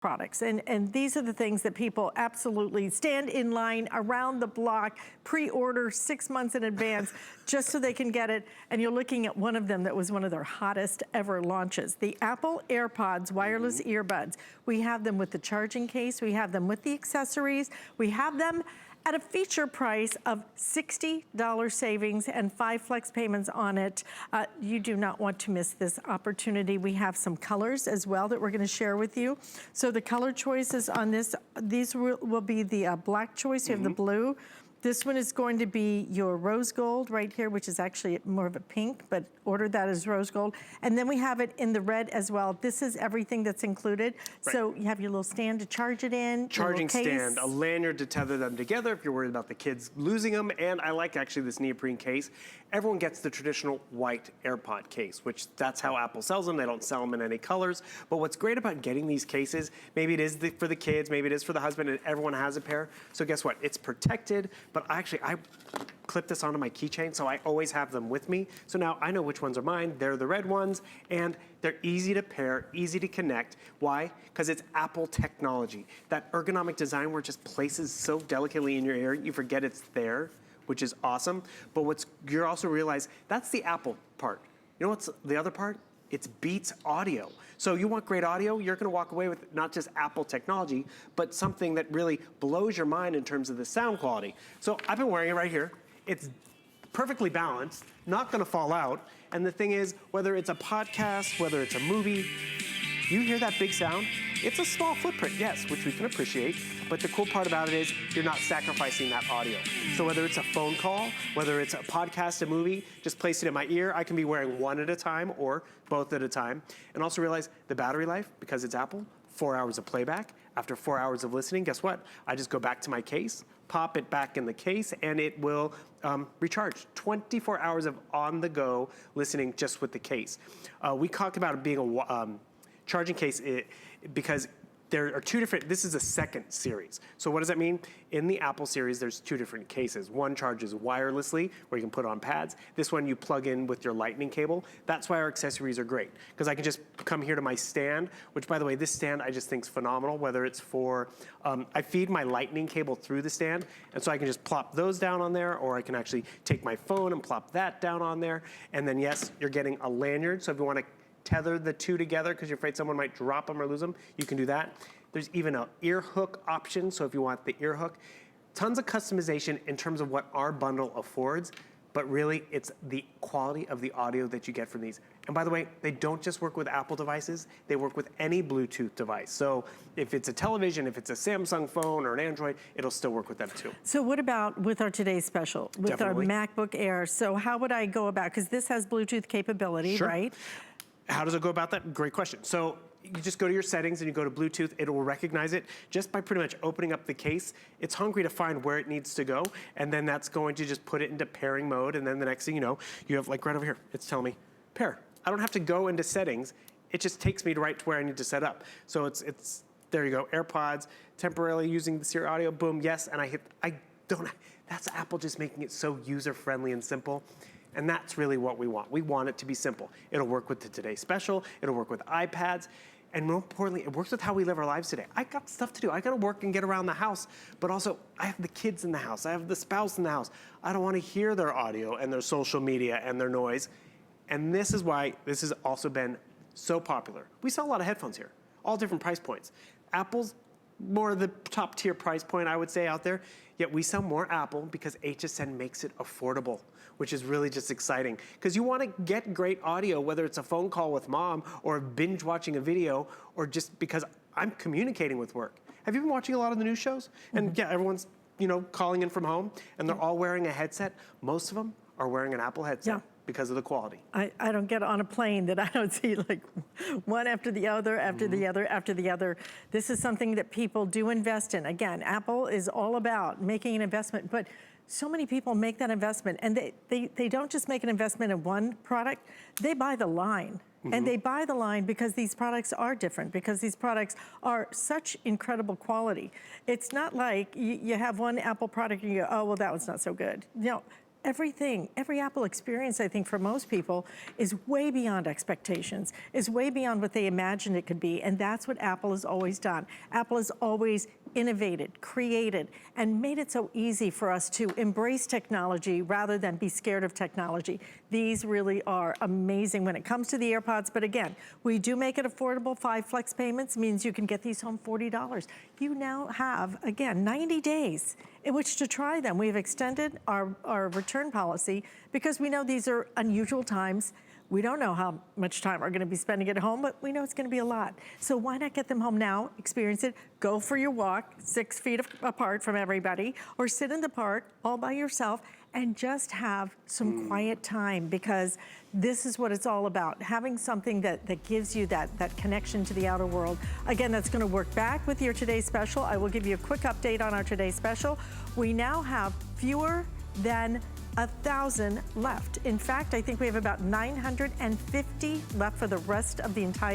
products. And these are the things that people absolutely stand in line around the block, pre-order 6 months in advance, just so they can get it. And you're looking at one of them that was one of their hottest ever launches. The Apple AirPods wireless earbuds. We have them with the charging case. We have them with the accessories. We have them at a feature price of $60 savings and 5 flex payments on it. You do not want to miss this opportunity. We have some colors as well that we're gonna share with you. So the color choices on this, these will be the black choice, you have the blue. This one is going to be your rose gold right here, which is actually more of a pink, but order that as rose gold. And then we have it in the red as well. This is everything that's included. Right. So you have your little stand to charge it in. Charging stand, a lanyard to tether them together if you're worried about the kids losing them. And I like actually this neoprene case. Everyone gets the traditional white AirPod case, which that's how Apple sells them. They don't sell them in any colors. But what's great about getting these cases, maybe it is for the kids, maybe it is for the husband, and everyone has a pair. So guess what? It's protected. But I clip this onto my keychain, so I always have them with me. So now I know which ones are mine. They're the red ones, and they're easy to pair, easy to connect. Why? Because it's Apple technology. That ergonomic design where it just places so delicately in your ear, you forget it's there, which is awesome. But you also realize that's the Apple part. You know what's the other part? It's Beats audio. So you want great audio, you're gonna walk away with not just Apple technology, but something that really blows your mind in terms of the sound quality. So I've been wearing it right here. It's perfectly balanced, not gonna fall out. And the thing is, whether it's a podcast, whether it's a movie, you hear that big sound? It's a small footprint, yes, which we can appreciate, but the cool part about it is you're not sacrificing that audio. So whether it's a phone call, whether it's a podcast, a movie, just place it in my ear. I can be wearing one at a time or both at a time. And also realize the battery life, because it's Apple, 4 hours of playback. After 4 hours of listening, guess what? I just go back to my case, pop it back in the case, and it will recharge. 24 hours of on-the-go listening just with the case. We talked about it being a charging case because there are two different, this is a second series. So what does that mean? In the Apple series, there's two different cases. One charges wirelessly, where you can put it on pads. This one you plug in with your lightning cable. That's why our accessories are great, because I can just come here to my stand, which by the way, this stand I just think is phenomenal, whether it's for, I feed my lightning cable through the stand, and so I can just plop those down on there, or I can actually take my phone and plop that down on there. And then yes, you're getting a lanyard, so if you want to tether the two together because you're afraid someone might drop them or lose them, you can do that. There's even an ear hook option, so if you want the ear hook. Tons of customization in terms of what our bundle affords, but really it's the quality of the audio that you get from these. And by the way, they don't just work with Apple devices, they work with any Bluetooth device. So if it's a television, if it's a Samsung phone or an Android, it'll still work with them too. So what about with our today's special, with Definitely. our MacBook Air? So how would I go about, because this has Bluetooth capability, Sure. Right? How does it go about that? Great question. So you just go to your settings and you go to Bluetooth. It will recognize it just by pretty much opening up the case. It's hungry to find where it needs to go, and then that's going to just put it into pairing mode, and then the next thing you know, you have like right over here, it's telling me, pair. I don't have to go into settings. It just takes me right to where I need to set up. So it's there you go, AirPods, temporarily using the Siri audio, boom, yes, and that's Apple just making it so user-friendly and simple. And that's really what we want. We want it to be simple. It'll work with the Today Special, it'll work with iPads, and more importantly, it works with how we live our lives today. I got stuff to do. I gotta work and get around the house, but also I have the kids in the house, I have the spouse in the house. I don't wanna hear their audio and their social media and their noise. And this is why this has also been so popular. We sell a lot of headphones here, all different price points. Apple's more the top tier price point, I would say, out there, yet we sell more Apple because HSN makes it affordable, which is really just exciting. Because you want to get great audio, whether it's a phone call with mom or binge watching a video, or just because I'm communicating with work. Have you been watching a lot of the news shows? And yeah, everyone's calling in from home, and they're all wearing a headset. Most of them are wearing an Apple headset. Because of the quality. I don't get on a plane that I don't see like one after the other, after the other, after the other. This is something that people do invest in. Again, Apple is all about making an investment, but so many people make that investment, and they don't just make an investment in one product, they buy the line. And they buy the line because these products are different, because these products are such incredible quality. It's not like you have one Apple product and you go, oh, well, that one's not so good. every Apple experience, I think, for most people is way beyond expectations, is way beyond what they imagined it could be, and that's what Apple has always done. Apple has always innovated, created, and made it so easy for us to embrace technology rather than be scared of technology. These really are amazing when it comes to the AirPods, but again, we do make it affordable. 5 flex payments means you can get these home $40. You now have, again, 90 days in which to try them. We've extended our return policy because we know these are unusual times. We don't know how much time we're gonna be spending at home, but we know it's gonna be a lot. So why not get them home now, experience it, go for your walk 6 feet apart from everybody, or sit in the park all by yourself and just have some quiet time, because this is what it's all about, having something that gives you that connection to the outer world. Again, that's gonna work back with your Today Special. I will give you a quick update on our Today Special. We now have fewer than 1,000 left. In fact, I think we have about 950 left for the rest of the entire